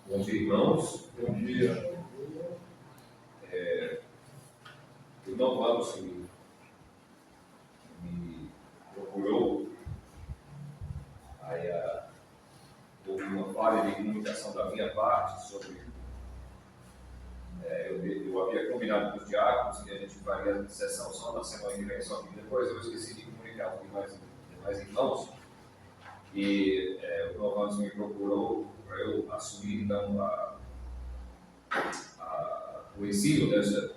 Bom dia, irmãos. Bom dia. O irmão Vamos me procurou. Aí houve uma falha de comunicação da minha parte sobre. Eu havia combinado com os diáconos que a gente faria a sessão só na semana que vem, só que depois eu esqueci de comunicar com os demais irmãos. E o irmão Vamos me procurou para eu assumir então o ensino deste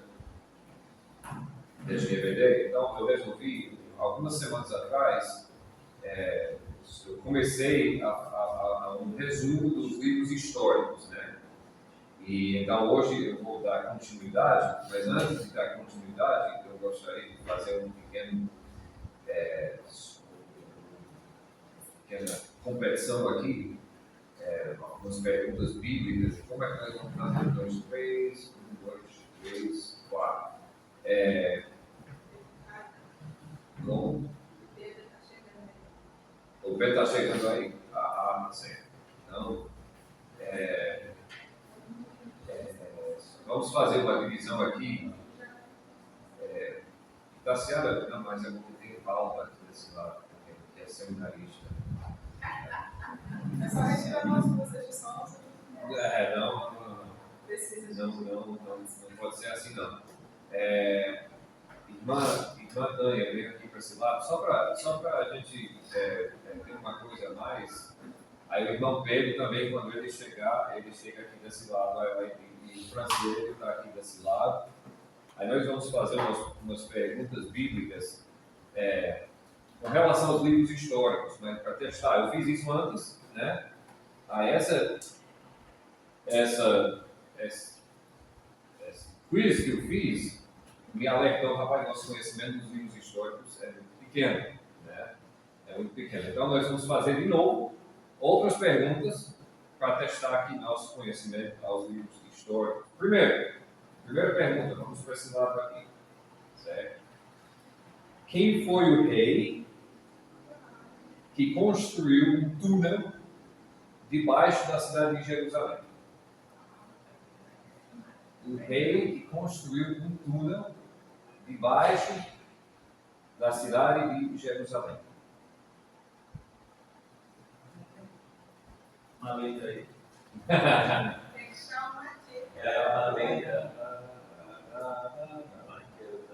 DVD. Então, eu resolvi, algumas semanas atrás, eu comecei um resumo dos livros históricos, né? E então hoje eu vou dar continuidade, mas antes de dar continuidade, eu gostaria de fazer uma pequena competição aqui, algumas perguntas bíblicas. Como é que nós vamos fazer? 1, 2, 3, 1, 2, 3, 4. Bom. O Pedro está chegando aí? Certo. Então, vamos fazer uma divisão aqui. Tassiana, não, mas eu vou ter falta aqui desse lado, porque é seminarista. É só retirar nós duas de som. Não pode ser assim, não. Irmã Tânia veio aqui para esse lado, só para a gente ter uma coisa a mais. Aí o irmão Pedro também, quando ele chega aqui desse lado, e o Francisco está aqui desse lado. Aí nós vamos fazer umas perguntas bíblicas com relação aos livros históricos, né, para testar. Eu fiz isso antes, né? Aí essa quiz que eu fiz me alertou, rapaz, nosso conhecimento dos livros históricos é muito pequeno, né? É muito pequeno. Então nós vamos fazer de novo outras perguntas para testar aqui nosso conhecimento aos livros históricos. Primeira pergunta, vamos para esse lado aqui, certo? Quem foi o rei que construiu um túnel debaixo da cidade de Jerusalém? O rei que construiu um túnel debaixo da cidade de Jerusalém. Uma letra aí. Uma letra.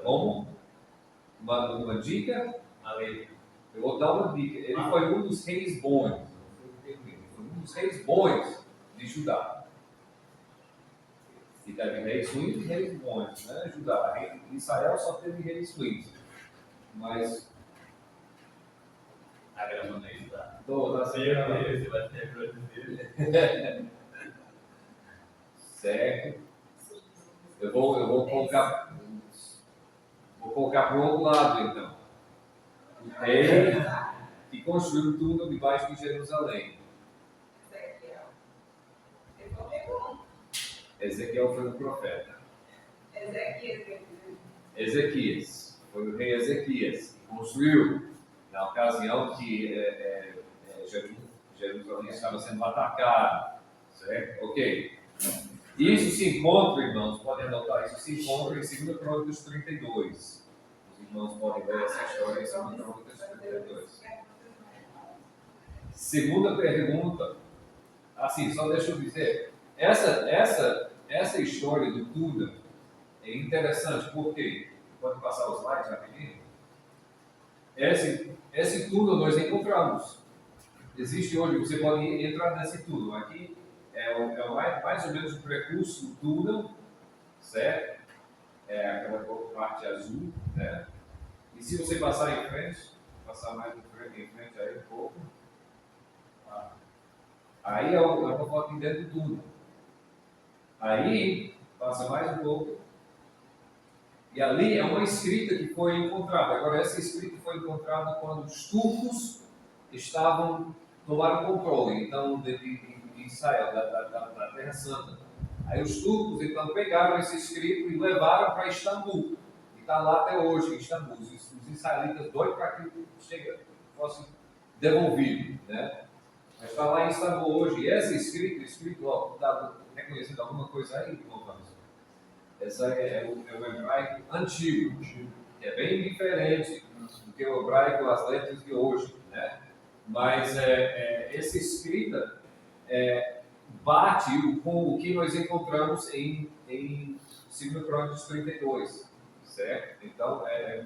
Como? Uma dica? Uma letra. Eu vou dar uma dica. Ele foi um dos reis bons. Foi um dos reis bons de Judá. E teve reis ruins e reis bons, né? Judá. Israel só teve reis ruins. Mas. A grama não é Judá. Tá certo. Você vai ter que Certo. Eu vou colocar para o outro lado, então. O rei que construiu tudo debaixo de Jerusalém. Ezequiel foi o profeta. Ezequias. Foi o rei Ezequias que construiu na ocasião que Jerusalém estava sendo atacada. Certo? Ok. Isso se encontra, irmãos, podem anotar, isso se encontra em 2 Crônicas 32. Os irmãos podem ver essa história em 2 Crônicas 32. Segunda pergunta. Assim, só deixa eu dizer. Essa história do túnel é interessante, porque pode passar os slides rapidinho. Esse túnel nós encontramos. Existe hoje, você pode entrar nesse túnel. Aqui é mais ou menos o percurso do túnel, certo? É aquela parte azul, né? E se você passar em frente, passar mais em frente aí um pouco, aí é uma foto dentro do túnel. Aí, passa mais um pouco, e ali é uma escrita que foi encontrada. Agora, essa escrita foi encontrada quando os turcos tomaram controle, então, de Israel, da Terra Santa. Aí os turcos, então, pegaram esse escrito e levaram para Istambul. E está lá até hoje, em Istambul. Os israelitas doidos para que fosse devolvido, né? Mas está lá em Istambul hoje. E essa escrito, ó, está reconhecendo alguma coisa aí, irmão Vamos? Essa é o hebraico antigo, que é bem diferente do que o hebraico, as letras de hoje, né? Mas essa escrita bate com o que nós encontramos em 2 Crônicas 32, certo? Então, é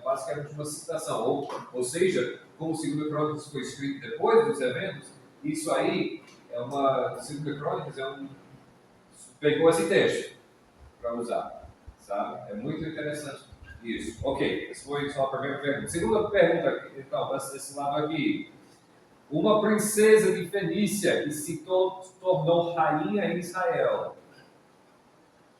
basicamente uma citação. Ou seja, como 2 Crônicas foi escrito depois dos eventos, isso aí é uma... 2 Crônicas pegou esse texto para usar, sabe? É muito interessante isso. Ok, essa foi só a primeira pergunta. Segunda pergunta, então, desse lado aqui. Uma princesa de Fenícia que se tornou rainha em Israel.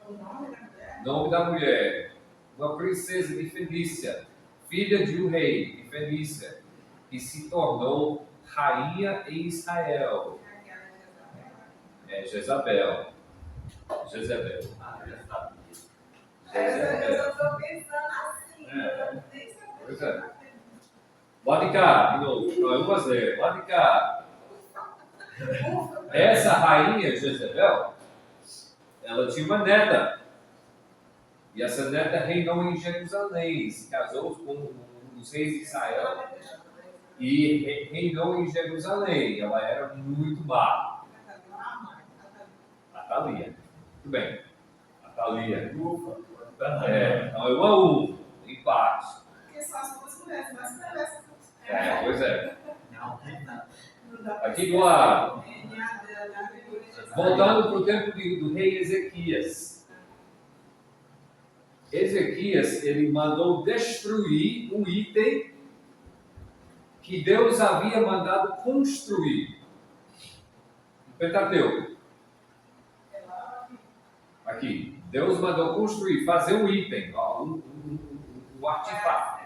O nome da mulher? Nome da mulher. Uma princesa de Fenícia, filha de um rei de Fenícia, que se tornou rainha em Israel. É Jezabel. Jezabel. Ah, já sabia. Eu estou pensando assim. É. Eu nem sabia. Pois é. Lá de cá, de novo. Não, é 1-0. Lá de cá. Essa rainha Jezabel, ela tinha uma neta. E essa neta reinou em Jerusalém. Se casou com um dos reis de Israel. E reinou em Jerusalém. Ela era muito má. Atalia. Muito bem. Atalia. Ufa. Então é 1-1. Empate. Porque são as duas mulheres mais perversas. Pois é. Não, tem nada. Aqui do lado. Voltando para o tempo do rei Ezequias. Ezequias, ele mandou destruir um item que Deus havia mandado construir. O Pentateuco. Aqui. Deus mandou construir, fazer um item, ó, um artefato.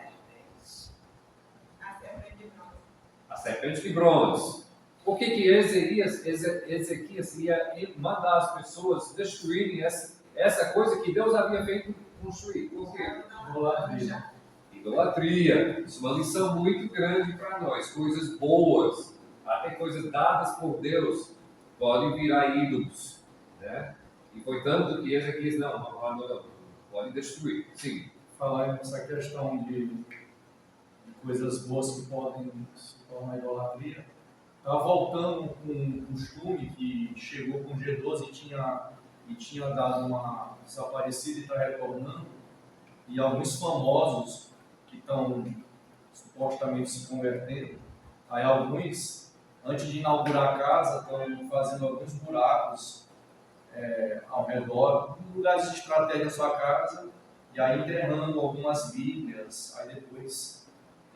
A serpente de bronze. Por que Ezequias ia mandar as pessoas destruírem essa coisa que Deus havia feito construir? Por quê? Idolatria. Idolatria. Isso é uma lição muito grande para nós. Coisas boas, até coisas dadas por Deus, podem virar ídolos. Né? E foi tanto que Ezequias não pode destruir. Sim. Falar nessa questão de coisas boas que podem se tornar idolatria. Estava voltando com um costume que chegou com G12 e tinha dado uma desaparecida e está retornando. E alguns famosos que estão supostamente se convertendo, aí alguns, antes de inaugurar a casa, estão fazendo alguns buracos ao redor, em lugares estratégicos da sua casa, e aí enterrando algumas bíblias, aí depois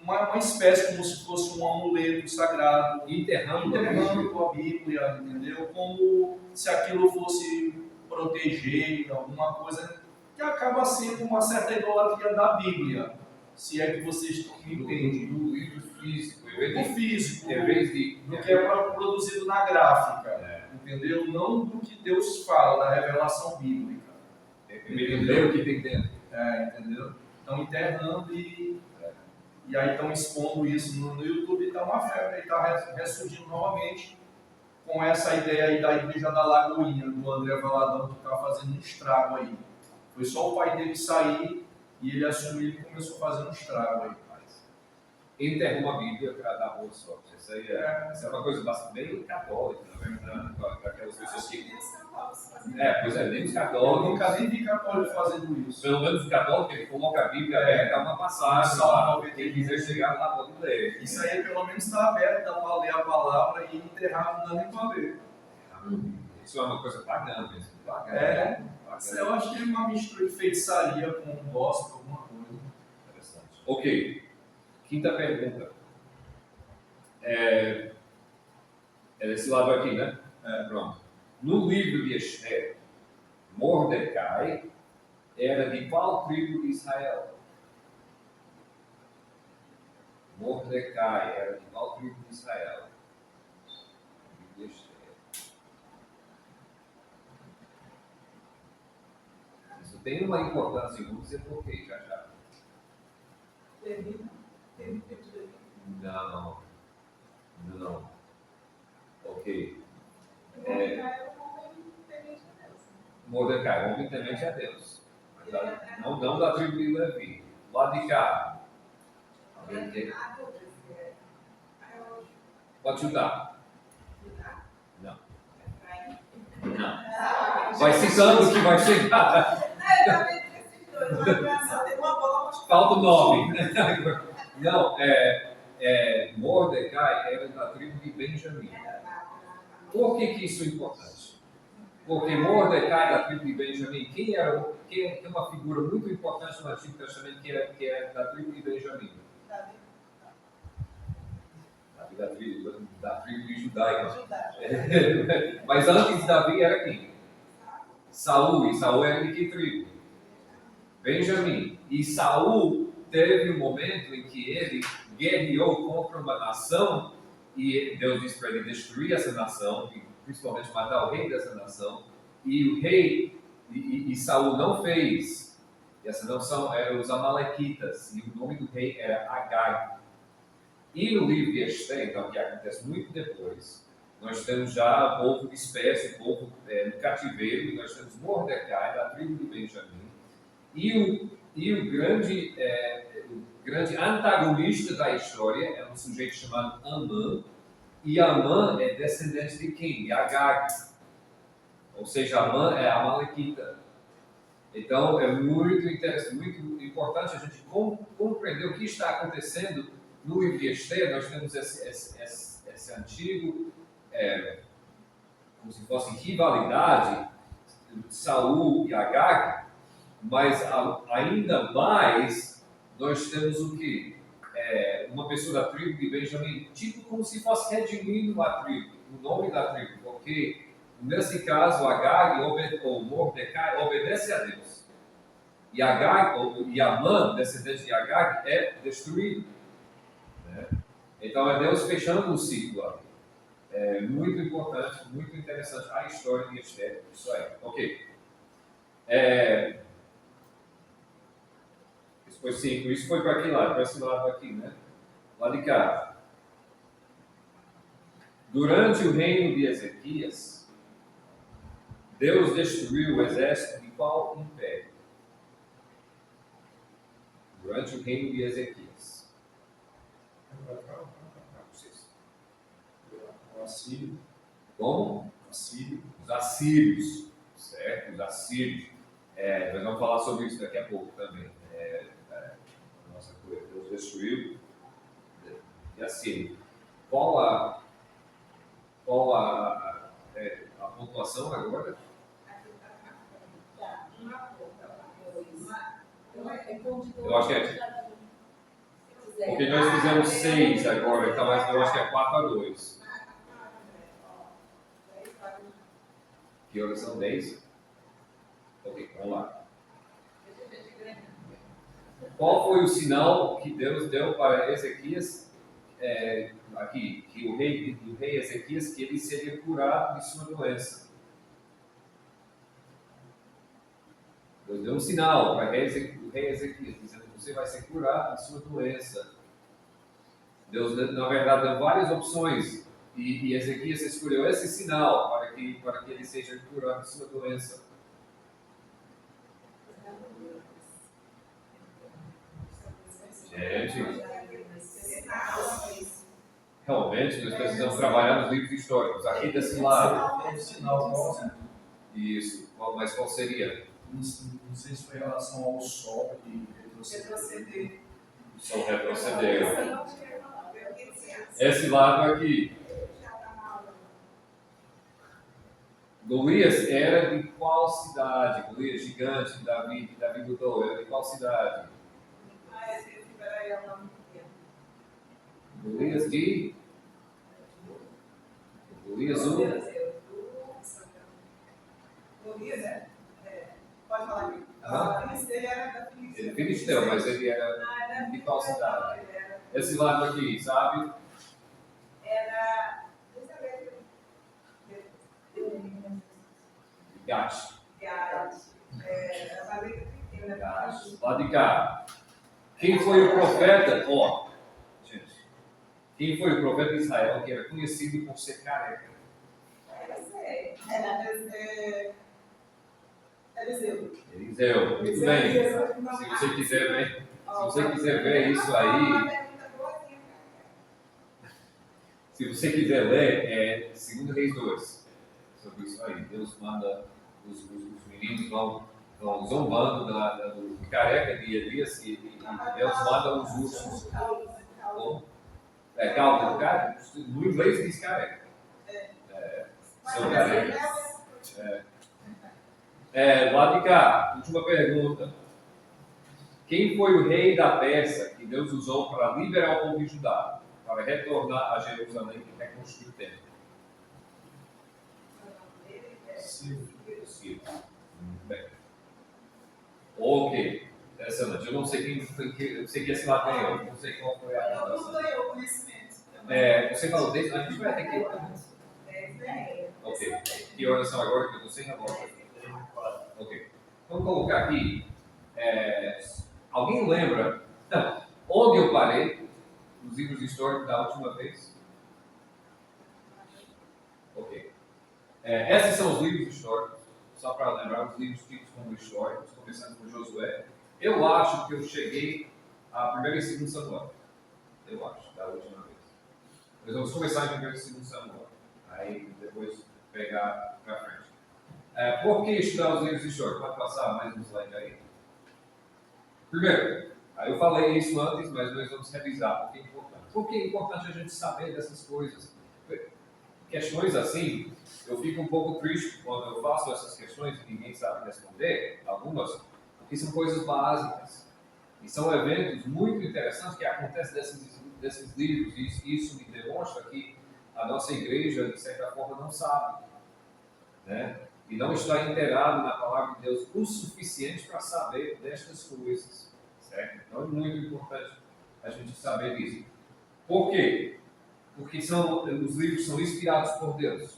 uma espécie como se fosse um amuleto sagrado, enterrando a Bíblia, entendeu? Como se aquilo fosse proteger alguma coisa que acaba sendo uma certa idolatria da Bíblia, se é que vocês me entendem. Do livro físico. Do físico, Em vez de do que é produzido na gráfica, entendeu? Não do que Deus fala, da revelação bíblica. entender o que tem dentro. Entendeu? Estão enterrando e aí estão expondo isso no YouTube, está uma febre, está ressurgindo novamente com essa ideia aí da Igreja da Lagoinha, do André Valadão, que está fazendo um estrago aí. Foi só o pai dele sair e ele assumiu e começou a fazer um estrago aí. Enterrar uma Bíblia para dar boa sorte. Isso aí é uma coisa bastante bem católica, na verdade, para aquelas pessoas que... pois é, nem os Eu católicos. nunca nem vi católico fazendo isso. Pelo menos o católico, ele coloca a Bíblia aberta, dá uma passagem lá, quem quiser chegar lá pode ler. Isso aí pelo menos está aberto, dá para ler a palavra e enterrar não dá nem para ler. Isso é uma coisa pagã mesmo. Eu acho que é uma mistura de feitiçaria com gospel, alguma coisa. Interessante. Ok. Quinta pergunta. É desse lado aqui, né? Pronto. No livro de Esther, Mordecai era de qual tribo de Israel? Mordecai era de qual tribo de Israel? Livro de Esther. Isso tem uma importância, vou dizer por quê, já. Não. Mordecai, homem temente a Deus. Não da tribo de Levi. Lá de cá. Alguém quer? Pode chutar. Não. Não. Vai citando que vai chegar. Falta o nome. Não, Mordecai era da tribo de Benjamim. Por que isso é importante? Porque Mordecai da tribo de Benjamim, quem é uma figura muito importante no Antigo Testamento que é da tribo de Benjamim? Da tribo de judaica. Mas antes de Davi era quem? Saul. E Saul era de que tribo? Benjamim. E Saul teve um momento em que ele guerreou contra uma nação e Deus disse para ele destruir essa nação e principalmente matar o rei dessa nação. E o rei e Saul não fez. E essa nação era os Amalequitas e o nome do rei era Agag. E no livro de Esther, então, que acontece muito depois, nós temos já o povo disperso, o povo no cativeiro, e nós temos Mordecai, da tribo de Benjamim, e o grande antagonista da história é um sujeito chamado Amã, e Amã é descendente de quem? De Agag. Ou seja, Amã é Amalequita. Então, é muito interessante, muito importante a gente compreender o que está acontecendo no livro de Esther. Nós temos esse antigo, como se fosse rivalidade, Saul e Agag, mas ainda mais nós temos o que? Uma pessoa da tribo de Benjamim, tipo como se fosse redimindo a tribo, o nome da tribo, porque nesse caso Agag ou Mordecai obedece a Deus. E Amã, descendente de Agag, é destruído. Né? Então é Deus fechando um ciclo ali. É muito importante, muito interessante a história de Esther. Isso aí. Ok. Isso foi 5. Isso foi para aquele lado, para esse lado aqui, né? Lá de cá. Durante o reino de Ezequias, Deus destruiu o exército de qual império? Durante o reino de Ezequias. O Assírio. Como? Assírio. Os assírios. Certo? Os assírios. Nós vamos falar sobre isso daqui a pouco também. Nossa coisa. Deus destruiu e Assírio. Qual a pontuação agora? Eu acho que porque nós fizemos 6 agora, então eu acho que é 4-2. Que horas são 10? Ok, vamos lá. Qual foi o sinal que Deus deu para Ezequias? Aqui, que o rei Ezequias, que ele seria curado de sua doença. Deus deu um sinal para o rei Ezequias, dizendo que você vai ser curado de sua doença. Deus, na verdade, deu várias opções e Ezequias escolheu esse sinal para que ele seja curado de sua doença. Gente, realmente nós precisamos trabalhar nos livros históricos. Aqui desse lado. Isso, mas qual seria? Não sei se foi em relação ao sol que retrocedeu. O sol retrocedeu. Esse lado aqui. Golias era de qual cidade? Golias gigante que Davi lutou. Era de qual cidade? Golias de? Golias 1. Golias, pode falar aqui. Ele era da Filisteu. Ele é filisteu, mas ele era de qual cidade? Esse lado aqui, sabe? Era. Gate. Era Lá de cá. Quem foi o profeta? Gente. Quem foi o profeta de Israel que era conhecido por ser careca? Eliseu. Eliseu, muito bem. Se você quiser ver isso aí, se você quiser ler, é 2 Reis 2, sobre isso aí. Deus manda, os meninos vão zombando do careca de Elias e Deus manda os ursos. Calvo, cara, no inglês diz careca. São carecas. Lá de cá, última pergunta. Quem foi o rei da Pérsia que Deus usou para liberar o povo de Judá, para retornar a Jerusalém e reconstruir o templo? Ciro. Bem. Ok. Interessante. Eu não sei quem foi, eu sei que esse lá ganhou. Não sei qual foi a votação. ganhou conhecimento. Você falou, a gente vai ter que ir lá. Ok. Que horas são agora? Que eu não sei agora. Ok. Vamos colocar aqui. Alguém lembra onde eu parei nos livros históricos da última vez? Ok. Esses são os livros históricos, só para lembrar, os livros tidos como históricos, começando com Josué. Eu acho que eu cheguei a 1 e 2 Samuel. Eu acho, da última vez. Nós vamos começar em 1 e 2 Samuel. Aí depois pegar para frente. Por que estudar os livros históricos? Pode passar mais um slide aí. Primeiro, eu falei isso antes, mas nós vamos revisar porque é importante. Por que é importante a gente saber dessas coisas? Questões assim, eu fico um pouco triste quando eu faço essas questões e ninguém sabe responder, algumas, porque são coisas básicas. E são eventos muito interessantes que acontecem desses livros, e isso me demonstra que a nossa igreja, de certa forma, não sabe, né? E não está inteirado na palavra de Deus o suficiente para saber destas coisas, certo? Então é muito importante a gente saber disso. Por quê? Porque os livros são inspirados por Deus.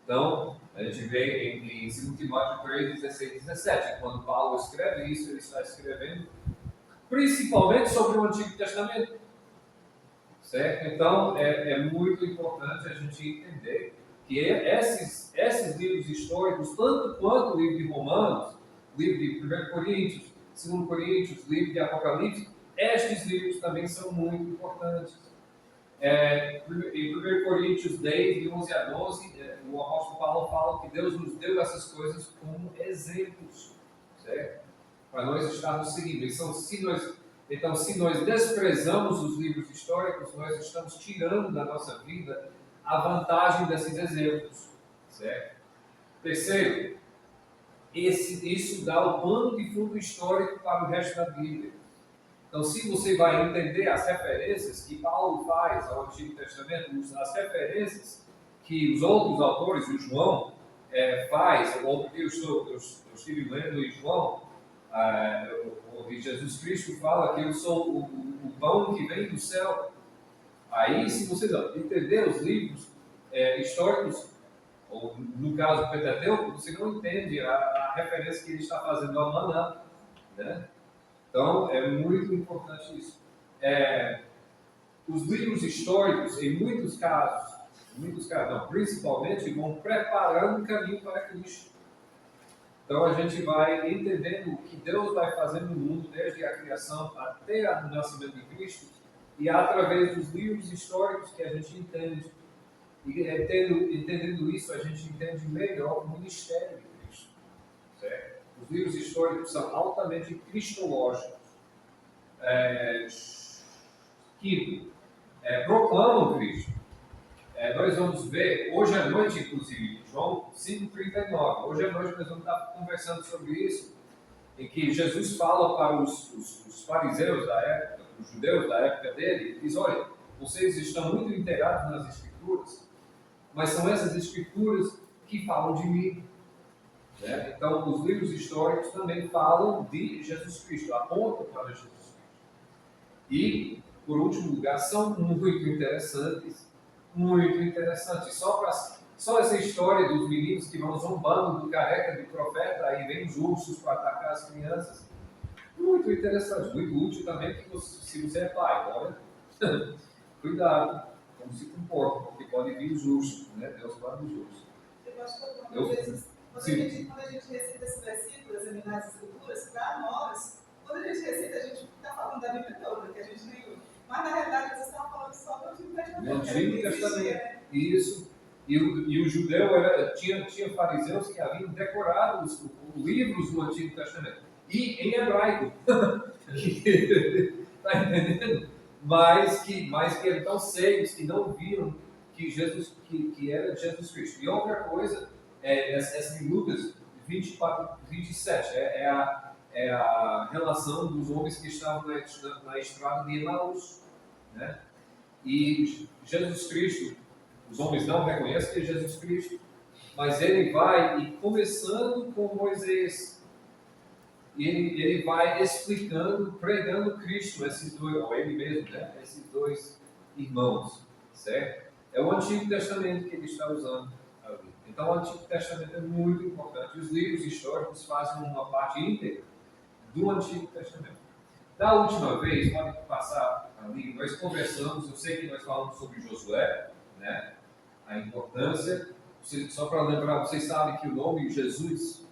Então, a gente vê em 2 Timóteo 3, 16 e 17, quando Paulo escreve isso, ele está escrevendo principalmente sobre o Antigo Testamento. Certo? Então, é muito importante a gente entender que esses livros históricos, tanto quanto o livro de Romanos, o livro de 1 Coríntios, 2 Coríntios, o livro de Apocalipse, estes livros também são muito importantes. Em 1 Coríntios 10, de 11 a 12, o apóstolo Paulo fala que Deus nos deu essas coisas como exemplos, certo? Para nós estarmos seguindo. Então, se nós desprezamos os livros históricos, nós estamos tirando da nossa vida a vantagem desses exemplos, certo? Terceiro, isso dá o pano de fundo histórico para o resto da Bíblia. Então, se você vai entender as referências que Paulo faz ao Antigo Testamento, as referências que os outros autores, o João, faz, ou porque eu estive lendo em João, onde Jesus Cristo fala que eu sou o pão que vem do céu. Aí, se você entender os livros históricos, ou no caso do Pentateuco, você não entende a referência que ele está fazendo ao maná, né? Então, é muito importante isso. Os livros históricos, em muitos casos não, principalmente, vão preparando o caminho para Cristo. Então, a gente vai entendendo o que Deus vai fazer no mundo, desde a criação até o nascimento de Cristo, e através dos livros históricos que a gente entende. E entendendo isso, a gente entende melhor o ministério de Cristo. Certo? Os livros históricos são altamente cristológicos. Quinto, proclamam Cristo. Nós vamos ver, hoje à noite, inclusive, João 5,39. Hoje à noite nós vamos estar conversando sobre isso, em que Jesus fala para os fariseus da época, os judeus da época dele, e diz: olha, vocês estão muito inteirados nas Escrituras, mas são essas Escrituras que falam de mim. Né? Então, os livros históricos também falam de Jesus Cristo, apontam para Jesus Cristo. E, por último lugar, são muito interessantes. Muito interessantes. Só essa história dos meninos que vão zombando do careca do profeta, aí vem os ursos para atacar as crianças. Muito interessante, muito útil também, que se você é pai, olha, cuidado, como se comporta, porque pode vir os ursos, né? Deus manda os ursos. Eu acho que algumas vezes Quando a gente recita esse versículo, examinar as escrituras, para nós, quando a gente recita, a gente está falando da Bíblia toda, que a gente nem usa. Mas, na realidade, vocês estão falando só do Antigo Testamento. No Antigo Testamento. Isso. E o judeu tinha fariseus que haviam decorado os livros do Antigo Testamento. E em hebraico. Está entendendo? Mas que eram tão cegos que não viram que Jesus, que era Jesus Cristo. E outra coisa, essa de Lucas 24, 27, é a relação dos homens que estavam na estrada de Emaús, né? E Jesus Cristo, os homens não reconhecem que é Jesus Cristo, mas ele vai, e começando com Moisés, ele vai explicando, pregando Cristo, esses dois, ou ele mesmo, né? Esses dois irmãos, certo? É o Antigo Testamento que ele está usando ali. Então, o Antigo Testamento é muito importante. Os livros históricos fazem uma parte íntegra do Antigo Testamento. Da última vez, pode passar ali, nós conversamos, eu sei que nós falamos sobre Josué, né? A importância, só para lembrar, vocês sabem que o nome Jesus,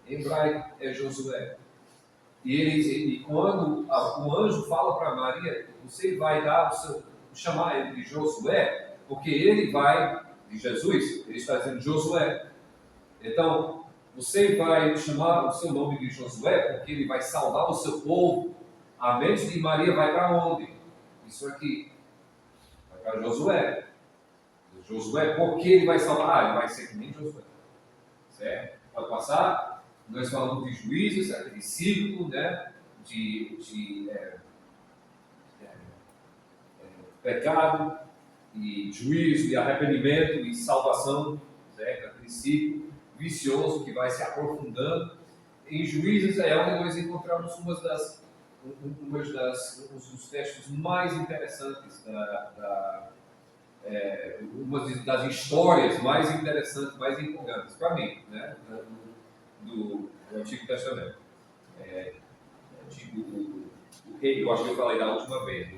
em hebraico, é Josué. E quando o anjo fala para Maria, você vai chamar ele de Josué, porque ele vai, de Jesus, ele está dizendo Josué. Então, você vai chamar o seu nome de Josué, porque ele vai salvar o seu povo. A mente de Maria vai para onde? Isso aqui. Vai para Josué. Josué, por que ele vai salvar? Ele vai ser que nem Josué. Certo? Pode passar? Nós falamos de juízes, aquele círculo, né? de pecado, e juízo, e arrependimento, e salvação, certo? Aquele ciclo vicioso que vai se aprofundando. Em Juízes é onde nós encontramos um dos textos mais interessantes, uma das histórias mais interessantes, mais empolgantes, para mim, né? do Antigo Testamento. O rei, eu acho que eu falei da última vez,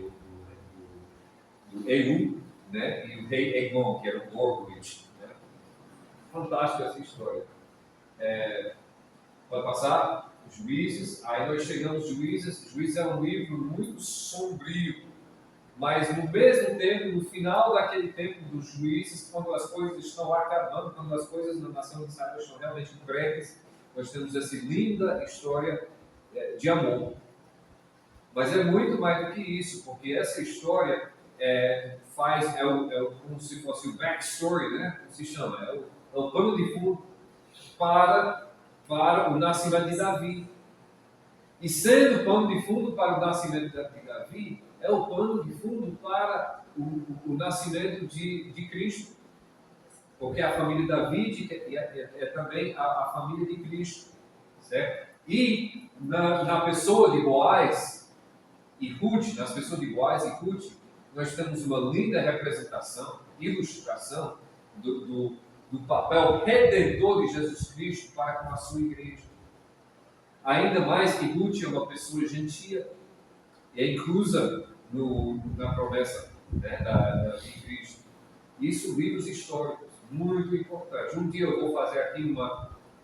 do Ehud, né? E o rei Eglon, que era o orgulho. Né? Fantástica essa história. Pode passar? Juízes, aí nós chegamos Juízes. Juízes é um livro muito sombrio, mas no mesmo tempo, no final daquele tempo dos Juízes, quando as coisas estão acabando, quando as coisas na nação de Israel estão realmente breves, nós temos essa linda história de amor. Mas é muito mais do que isso, porque essa história como se fosse o backstory, né? Como se chama? É o pano de fundo para o nascimento de Davi. E sendo o pano de fundo para o nascimento de Davi, é o pano de fundo para o nascimento de Cristo. Porque a família davídica é também a família de Cristo. Certo? E na pessoa de Boaz e Ruth, nas pessoas de Boaz e Ruth, nós temos uma linda representação, ilustração do papel redentor de Jesus Cristo para com a sua igreja. Ainda mais que Ruth é uma pessoa gentia, e é inclusa na promessa, né, de Cristo. Isso, livros históricos, muito importante. Um dia eu vou fazer aqui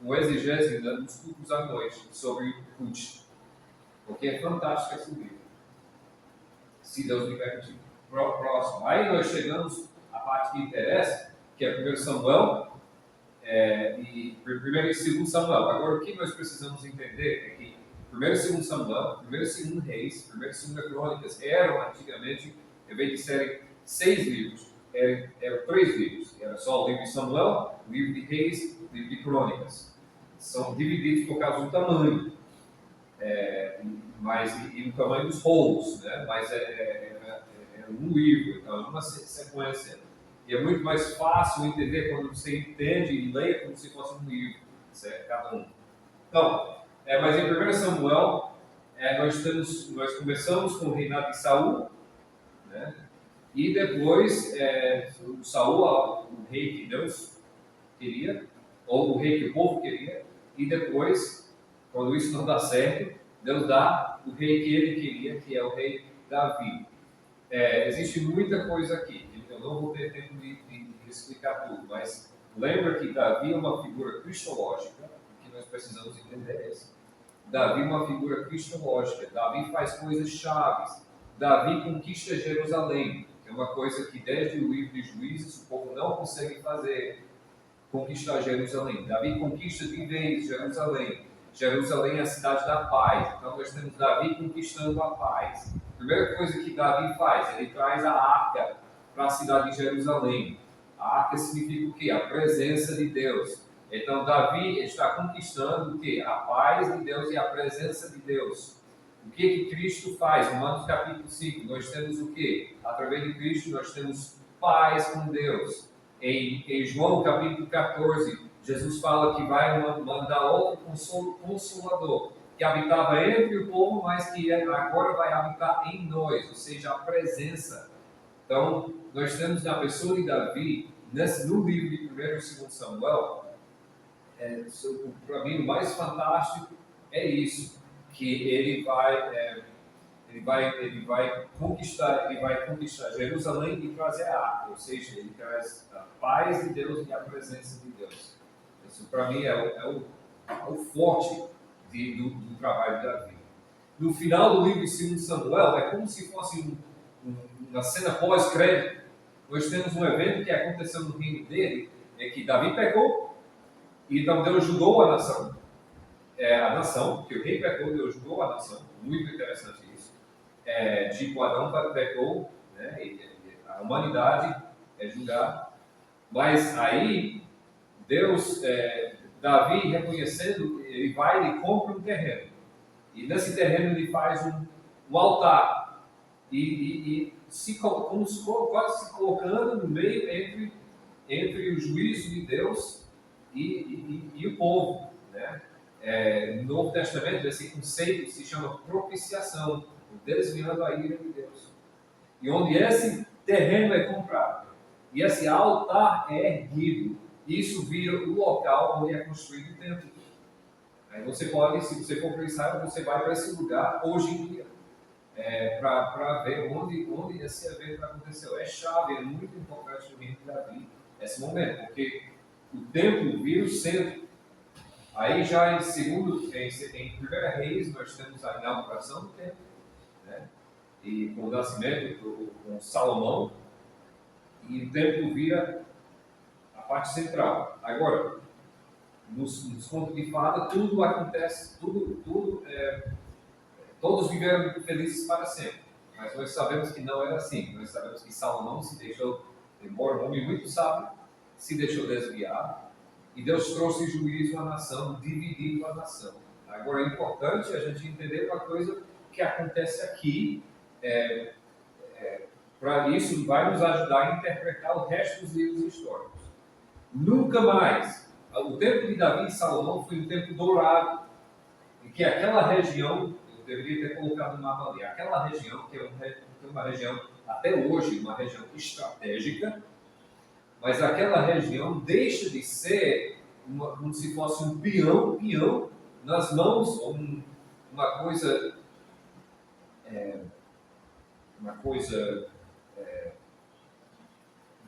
um exegese nos cultos à noite sobre Ruth, porque é fantástico esse livro, se Deus me permitir. Próximo. Aí nós chegamos à parte que interessa, que é 1 Samuel, e 1 e 2 Samuel. Agora, o que nós precisamos entender é que 1 e 2 Samuel, 1 e 2 Reis, 1 e 2 Crônicas eram antigamente, em vez de serem 6 livros, eram 3 livros. Era só o livro de Samuel, o livro de Reis, o livro de Crônicas. São divididos por causa do tamanho, e no tamanho dos rolos, né? Mas é um livro, então é uma sequência. E é muito mais fácil entender quando você entende e lê como se fosse um livro, certo? Cada um. Então, mas em 1 Samuel, nós começamos com o reinado de Saul, né? E depois, o Saul, o rei que Deus queria, ou o rei que o povo queria, e depois, quando isso não dá certo, Deus dá o rei que ele queria, que é o rei Davi. Existe muita coisa aqui, eu não vou ter tempo de explicar tudo, mas lembra que Davi é uma figura cristológica, o que nós precisamos entender é isso. Davi é uma figura cristológica, Davi faz coisas chaves, Davi conquista Jerusalém, que é uma coisa que desde o livro de Juízes o povo não consegue fazer, conquistar Jerusalém. Davi conquista de vez Jerusalém. Jerusalém é a cidade da paz, então nós temos Davi conquistando a paz. A primeira coisa que Davi faz, ele traz a arca para a cidade de Jerusalém. A arca significa o quê? A presença de Deus. Então, Davi está conquistando o quê? A paz de Deus e a presença de Deus. O que Cristo faz? Romanos capítulo 5, nós temos o quê? Através de Cristo, nós temos paz com Deus. Em João capítulo 14, Jesus fala que vai mandar outro consolador, que habitava entre o povo, mas que agora vai habitar em nós, ou seja, a presença. Então, nós temos na pessoa de Davi, no livro de 1 e 2 Samuel, para mim o mais fantástico é isso, que ele vai conquistar Jerusalém e trazer a arca, ou seja, ele traz a paz de Deus e a presença de Deus. Isso para mim é o forte do trabalho de Davi. No final do livro de 2 Samuel, é como se fosse uma cena pós-crédito. Nós temos um evento que aconteceu no reino dele, é que Davi pecou, e então Deus julgou a nação. Porque o rei pecou, Deus julgou a nação. Muito interessante isso. Tipo, Adão pecou, né? E a humanidade é julgada. Mas aí, Deus, Davi reconhecendo, ele vai e compra um terreno. E nesse terreno ele faz um altar. E quase se colocando no meio entre o juízo de Deus e o povo, né? No Novo Testamento, esse conceito se chama propiciação, desviando a ira de Deus. E onde esse terreno é comprado, e esse altar é erguido, isso vira o local onde é construído o templo. Aí você pode, se você for para Israel, você vai para esse lugar hoje em dia, para ver onde esse evento aconteceu. É chave, é muito importante no reino de Davi, esse momento, porque o templo vira o centro. Aí já em 1 Reis nós temos a inauguração do templo, né? E com o nascimento com Salomão, e o templo vira a parte central. Agora, nos contos de fada, tudo acontece, todos viveram felizes para sempre. Mas nós sabemos que não era assim. Nós sabemos que Salomão se deixou, embora um homem muito sábio, se deixou desviar. E Deus trouxe juízo à nação, dividindo a nação. Agora é importante a gente entender uma coisa que acontece aqui. Para isso vai nos ajudar a interpretar o resto dos livros históricos. Nunca mais. O tempo de Davi e Salomão foi um tempo dourado. Em que aquela região, eu deveria ter colocado no mapa ali, aquela região, que é uma região, até hoje, uma região estratégica, mas aquela região deixa de ser como se fosse um peão nas mãos, ou uma coisa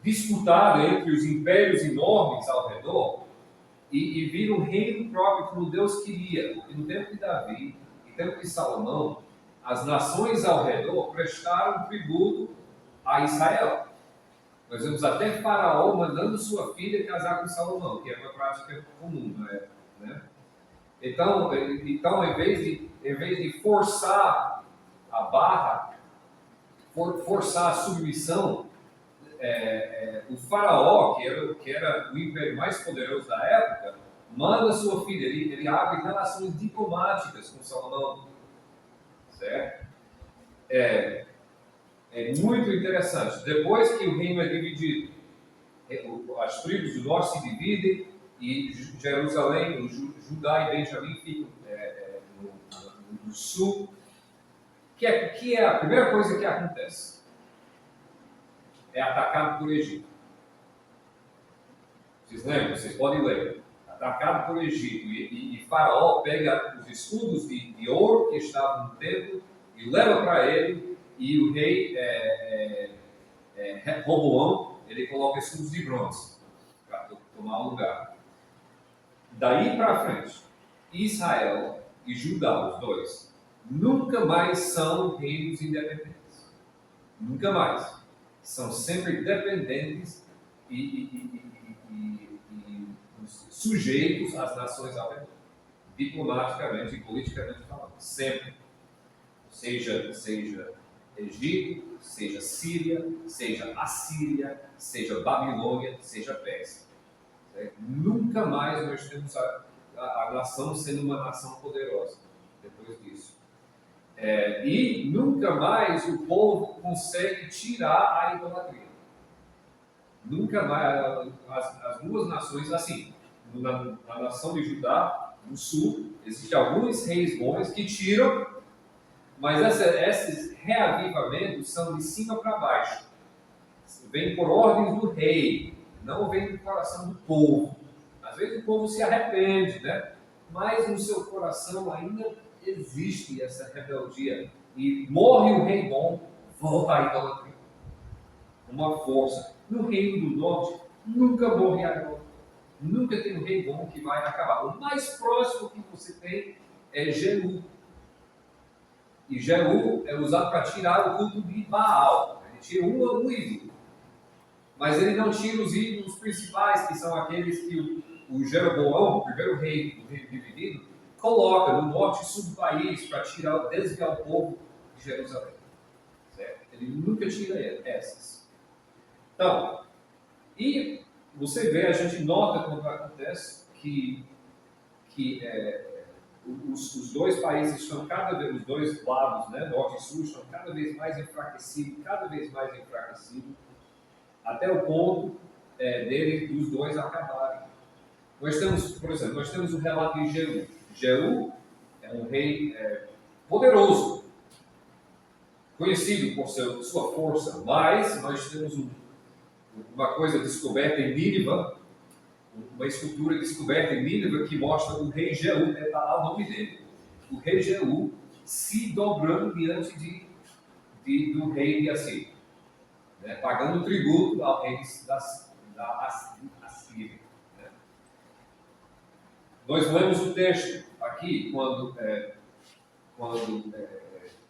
disputada entre os impérios enormes ao redor, e vira um reino próprio como Deus queria. Porque no tempo de Davi e no tempo de Salomão, as nações ao redor prestaram tributo a Israel. Nós vemos até Faraó mandando sua filha casar com Salomão, que é uma prática comum, né? Então, em vez de forçar a barra, forçar a submissão, o Faraó, que era o império mais poderoso da época, manda sua filha, ele abre relações diplomáticas com Salomão, certo? É muito interessante. Depois que o reino é dividido, as tribos do norte se dividem e Jerusalém, Judá e Benjamim ficam no sul. Que é a primeira coisa que acontece? É atacado por Egito. Vocês lembram? Vocês podem ler. Atacado por Egito. E Faraó pega os escudos de ouro que estavam no templo e leva para ele. E o rei Roboão, ele coloca escudos de bronze para tomar lugar. Daí para frente, Israel e Judá, os dois, nunca mais são reinos independentes. Nunca mais. São sempre dependentes e sujeitos às nações ao redor, diplomaticamente e politicamente falando. Sempre. Seja Egito, seja Síria, seja Assíria, seja Babilônia, seja Pérsia. Nunca mais nós temos a nação sendo uma nação poderosa depois disso. E nunca mais o povo consegue tirar a idolatria. Nunca mais. As duas nações, assim, na nação de Judá, no sul, existem alguns reis bons que tiram, mas esses reavivamentos são de cima para baixo. Vem por ordens do rei, não vem do coração do povo. Às vezes o povo se arrepende, né? Mas no seu coração ainda existe essa rebeldia. E morre o rei bom, volta a idolatria. Uma força. No reino do norte, nunca morre a idolatria. Nunca tem um rei bom que vai acabar. O mais próximo que você tem é Jeú. E Jeú é usado para tirar o culto de Baal. Ele tira um ídolo. Mas ele não tira os ídolos principais, que são aqueles que o Jeroboão, o primeiro rei do reino dividido, coloca no norte e sul do país para desviar o povo de Jerusalém. Certo? Ele nunca tira essas. Então, e você vê, a gente nota quando acontece que os dois países estão cada vez, os dois lados, né, norte e sul, estão cada vez mais enfraquecidos, até o ponto dos dois acabarem. Nós temos, por exemplo, o relato de Jeú. Jeú é um rei poderoso, conhecido por sua força, mas nós temos uma coisa descoberta em Nínive, uma escultura descoberta em Nínive que mostra o rei Jeú, está lá o nome dele, o rei Jeú se dobrando diante do rei de Assíria, né, pagando tributo ao rei da Assíria. Né. Nós lemos o texto aqui quando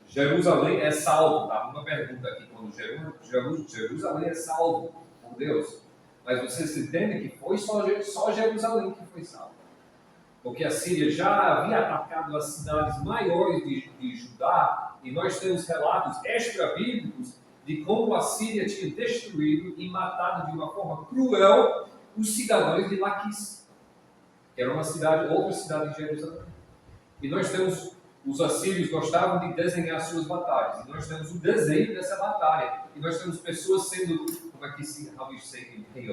Jerusalém é salvo, tá? Uma pergunta aqui, quando Jerusalém é salvo por Deus, mas vocês entendem que foi só Jerusalém que foi salvo, porque a Síria já havia atacado as cidades maiores de Judá, e nós temos relatos extra-bíblicos de como a Síria tinha destruído e matado de uma forma cruel os cidadãos de Laquis, que era outra cidade de Jerusalém. E nós temos, os assírios gostavam de desenhar suas batalhas, e nós temos o desenho dessa batalha, e nós temos pessoas sendo, como é que se, how you say in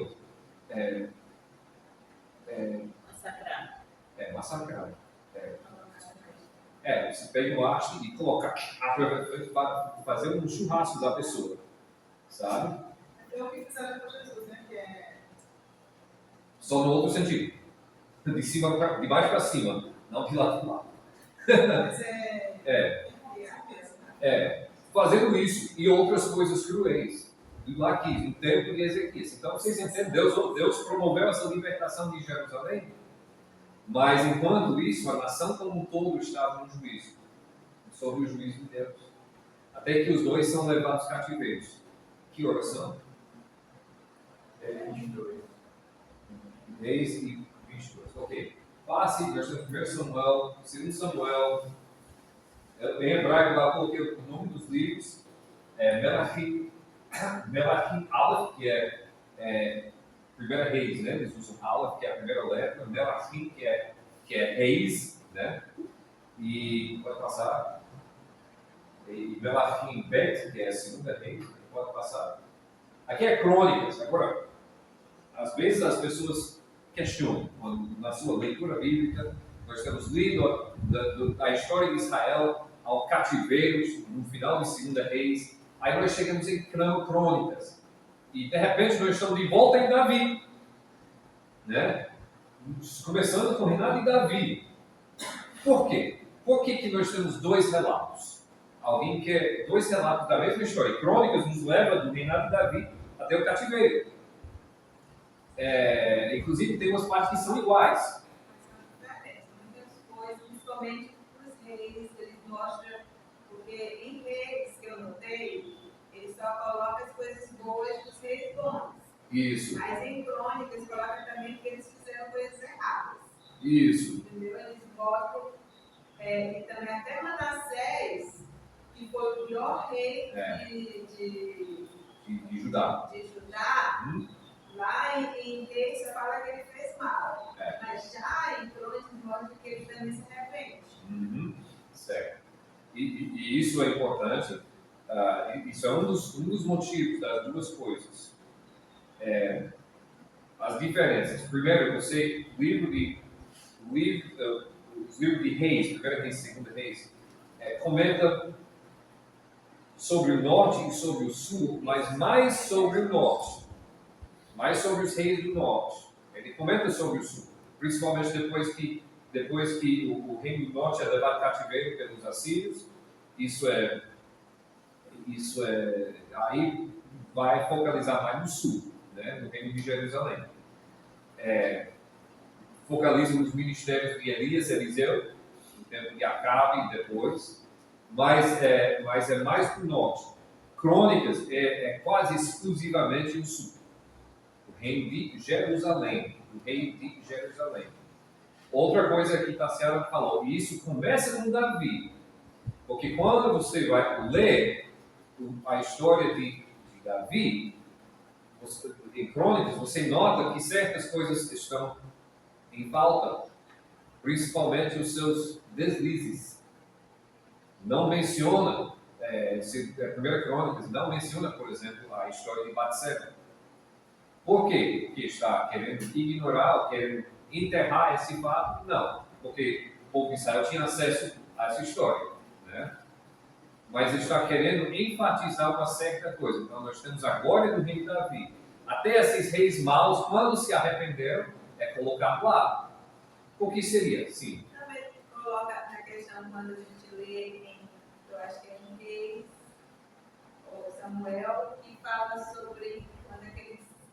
massacrado. Você pega o haste e coloca, fazer um churrasco da pessoa, sabe? É o que fizeram com Jesus, né? Que é... Só no outro sentido. De baixo para cima, não de lado para lado. Mas fazendo isso e outras coisas cruéis. Lá aqui, no templo de Ezequias. Então vocês entendem, Deus promoveu essa libertação de Jerusalém, mas enquanto isso, a nação como um todo estava no juízo, sob o juízo de Deus. Até que os dois são levados cativeiros. Que oração? 22. Reis e 22. Ok. Passe, nós temos 1 Samuel, 2 Samuel. Em hebraico lá coloquei o nome dos livros. Melachim Aleph, que é primeira Reis, né? Eles usam Aleph, que é a primeira letra. Melachim, que é Reis, né? E pode passar. E Melachim Bet, que é a segunda Reis, pode passar. Aqui é Crônicas. Agora, às vezes as pessoas questionam, na sua leitura bíblica, nós temos lido a história de Israel ao cativeiro, no final de 2 Reis, aí nós chegamos em Crônicas, e de repente nós estamos de volta em Davi, né? Começando com o reinado de Davi. Por quê? Por que nós temos dois relatos? Alguém quer dois relatos da mesma história. Crônicas nos leva do reinado de Davi até o cativeiro. inclusive tem umas partes que são iguais. Muitas coisas, principalmente os reis, eles mostram, porque em reis que eu notei, ele só coloca as coisas boas dos reis bons. Isso, Mas em crônicas coloca também que eles fizeram coisas erradas. isso. Entendeu? Eles botam, e também até Manassés, que foi o pior rei De Judá. de Judá, lá em Reis você fala que ele fez mal. Mas já em crônicas mostra que ele também se arrepende. Certo. E isso é importante. Isso é um dos motivos das duas coisas. As diferenças. Primeiro, os livros de Reis, primeiro Reis, segundo Reis, comenta sobre o norte e sobre o sul, mas mais sobre o norte, mais sobre os reis do norte. Ele comenta sobre o sul, principalmente depois que o reino do norte é levado cativeiro pelos assírios. Aí vai focalizar mais no sul, né, no reino de Jerusalém. Focaliza nos ministérios de Elias, Eliseu, no tempo de Acabe e depois, mas é mais para o norte. Crônicas é quase exclusivamente o sul, o reino de Jerusalém, o reino de Jerusalém. Outra coisa que Tassiana falou, e isso começa com Davi, porque quando você vai ler a história de Davi, em Crônicas, você nota que certas coisas estão em falta, principalmente os seus deslizes. Não menciona, a primeira Crônicas não menciona, por exemplo, a história de Batseba. Por quê? Porque está querendo ignorar, ou querendo enterrar esse fato? Não, porque o povo de Israel tinha acesso a essa história, né? Mas está querendo enfatizar uma certa coisa. Então, nós temos a glória do rei Davi. Até esses reis maus, quando se arrependeram, é colocado lá. O que seria? Sim. Também coloca na questão quando a gente lê, eu acho que é em Reis, ou Samuel, que fala sobre quando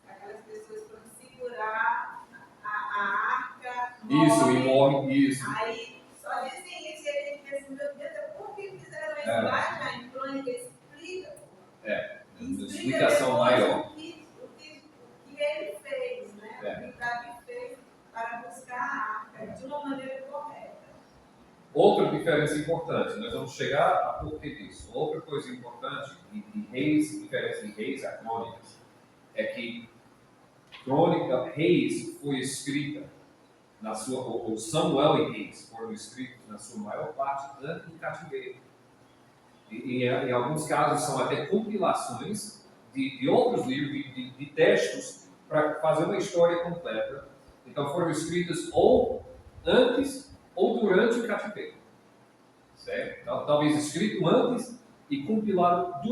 aquelas pessoas foram segurar a arca. Isso, e morre, isso. Aí só dizem isso e a gente pensa, meu Deus, por que fizeram isso lá já em crônica? Explica. Uma explicação maior. O que ele fez, né? O que Davi fez para buscar a arca de uma maneira correta. Outra diferença importante, nós vamos chegar a porquê disso. Outra coisa importante de Reis, diferença de Reis a Crônicas, é que Reis foi escrita na sua, ou Samuel e Reis foram escritos na sua maior parte antes do cativeiro. E em alguns casos são até compilações de outros livros, de textos, para fazer uma história completa. Então foram escritas ou antes ou durante o cativeiro. Certo? Então, talvez escrito antes e compilado durante.